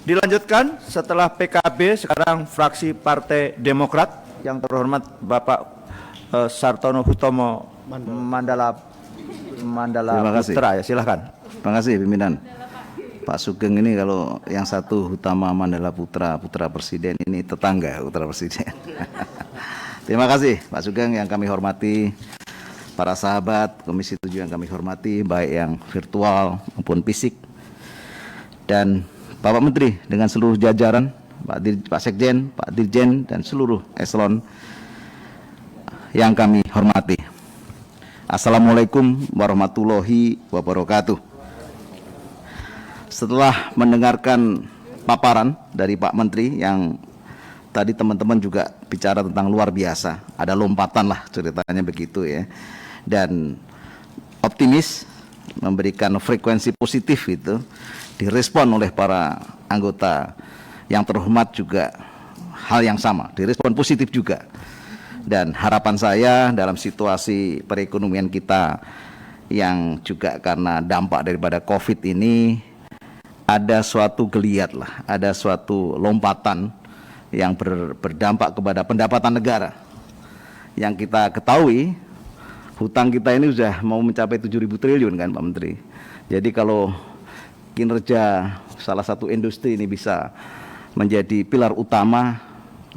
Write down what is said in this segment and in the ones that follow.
Dilanjutkan setelah PKB, sekarang fraksi Partai Demokrat yang terhormat Bapak Sartono Hutomo Mandala Terima kasih. Putra, ya silahkan. Terima kasih pimpinan. Pak Sugeng ini kalau yang satu Hutama Mandala Putra, putra presiden, ini tetangga putra presiden. Terima kasih Pak Sugeng yang kami hormati, para sahabat Komisi 7 yang kami hormati, baik yang virtual maupun fisik, dan Bapak Menteri dengan seluruh jajaran, Pak Sekjen, Pak Dirjen, dan seluruh eselon yang kami hormati. Assalamualaikum warahmatullahi wabarakatuh. Setelah mendengarkan paparan dari Pak Menteri yang tadi teman-teman juga bicara tentang luar biasa, ada lompatan lah ceritanya begitu ya, dan optimis, memberikan frekuensi positif itu, direspon oleh para anggota yang terhormat juga hal yang sama, direspon positif juga. Dan harapan saya dalam situasi perekonomian kita yang juga karena dampak daripada COVID ini, ada suatu geliat lah, ada suatu lompatan yang berdampak kepada pendapatan negara. Yang kita ketahui, hutang kita ini sudah mau mencapai 7.000 triliun kan Pak Menteri. Jadi kalau kinerja salah satu industri ini bisa menjadi pilar utama,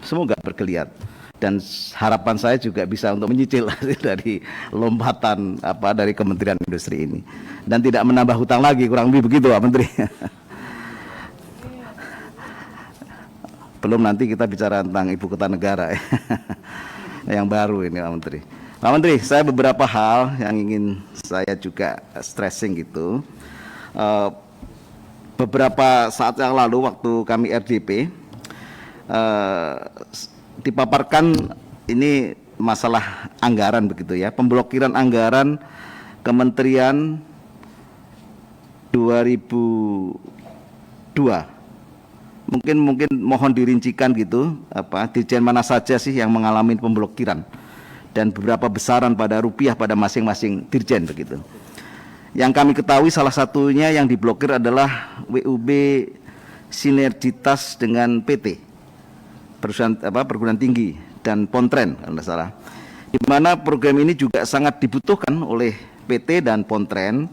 semoga bergeliat. Dan harapan saya juga bisa untuk menyicil dari lompatan dari Kementerian Industri ini. Dan tidak menambah hutang lagi, kurang lebih begitu Pak Menteri. Belum nanti kita bicara tentang ibu kota negara ya. Yang baru ini Pak Menteri. Pak Menteri, saya beberapa hal yang ingin saya juga stressing gitu. Beberapa saat yang lalu waktu kami RDP dipaparkan ini masalah anggaran begitu ya, pemblokiran anggaran Kementerian 2002. Mungkin mohon dirincikan gitu, dirjen mana saja sih yang mengalami pemblokiran dan beberapa besaran pada rupiah pada masing-masing dirjen begitu. Yang kami ketahui salah satunya yang diblokir adalah WUB sinergitas dengan PT, perusahaan perguruan tinggi dan Pontren kalau tidak salah. Di mana program ini juga sangat dibutuhkan oleh PT dan Pontren.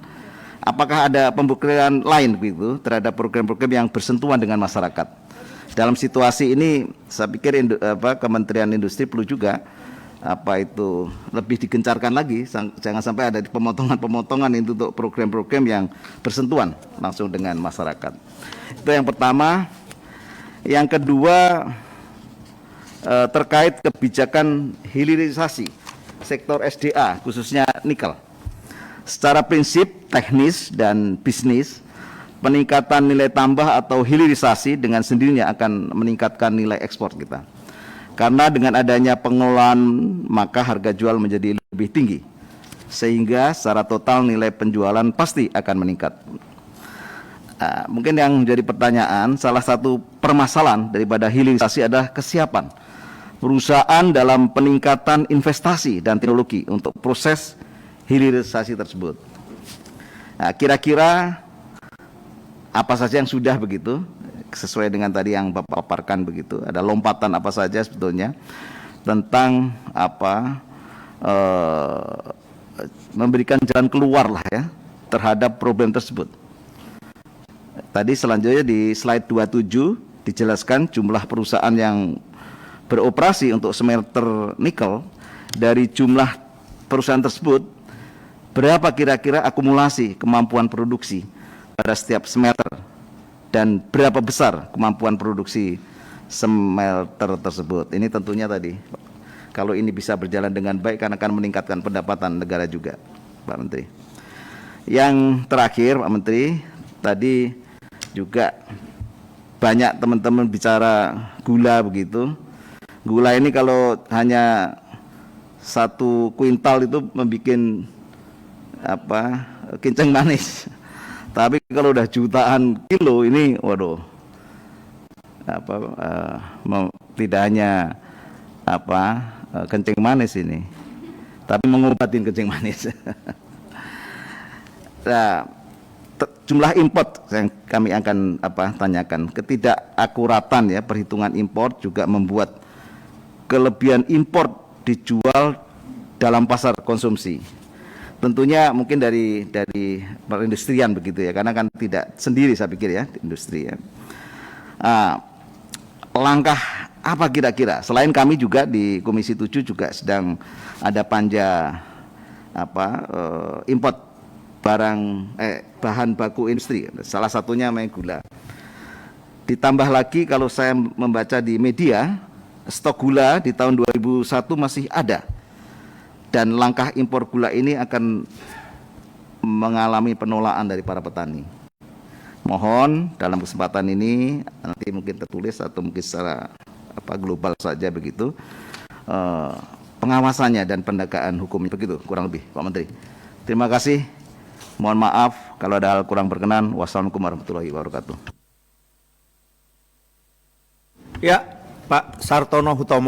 Apakah ada pemblokiran lain begitu terhadap program-program yang bersentuhan dengan masyarakat? Dalam situasi ini, saya pikir Kementerian Industri perlu juga lebih digencarkan lagi, jangan sampai ada pemotongan-pemotongan itu untuk program-program yang bersentuhan langsung dengan masyarakat. Itu yang pertama. Yang kedua, terkait kebijakan hilirisasi sektor SDA khususnya nikel. Secara prinsip, teknis dan bisnis, peningkatan nilai tambah atau hilirisasi dengan sendirinya akan meningkatkan nilai ekspor kita. Karena dengan adanya pengelolaan maka harga jual menjadi lebih tinggi, sehingga secara total nilai penjualan pasti akan meningkat. Mungkin yang menjadi pertanyaan, salah satu permasalahan daripada hilirisasi adalah kesiapan perusahaan dalam peningkatan investasi dan teknologi untuk proses hilirisasi tersebut. Kira-kira apa saja yang sudah begitu, sesuai dengan tadi yang Bapak paparkan begitu, ada lompatan apa saja sebetulnya tentang memberikan jalan keluar lah ya terhadap problem tersebut. Tadi selanjutnya di slide 27 dijelaskan jumlah perusahaan yang beroperasi untuk smelter nikel. Dari jumlah perusahaan tersebut, berapa kira-kira akumulasi kemampuan produksi pada setiap smelter dan berapa besar kemampuan produksi smelter tersebut? Ini tentunya tadi kalau ini bisa berjalan dengan baik karena akan meningkatkan pendapatan negara juga Pak Menteri. Yang terakhir Pak Menteri, tadi juga banyak teman-teman bicara gula begitu. Gula ini kalau hanya 1 kuintal itu membuat kencing manis. Tapi kalau udah jutaan kilo ini, waduh, tidak hanya kencing manis ini, tapi mengobatin kencing manis. Nah, jumlah import yang kami akan tanyakan. Ketidakakuratan ya perhitungan import juga membuat kelebihan import dijual dalam pasar konsumsi. Tentunya mungkin dari perindustrian begitu ya, karena kan tidak sendiri saya pikir ya di industri ya. Langkah apa kira-kira? Selain kami juga di Komisi 7 juga sedang ada panja import bahan baku industri, salah satunya memang gula. Ditambah lagi kalau saya membaca di media, stok gula di tahun 2001 masih ada, dan langkah impor gula ini akan mengalami penolakan dari para petani. Mohon dalam kesempatan ini nanti mungkin tertulis atau mungkin secara global saja begitu, pengawasannya dan penegakan hukumnya begitu kurang lebih Pak Menteri. Terima kasih. Mohon maaf kalau ada hal kurang berkenan. Wassalamualaikum warahmatullahi wabarakatuh. Ya, Pak Sartono Hutomo.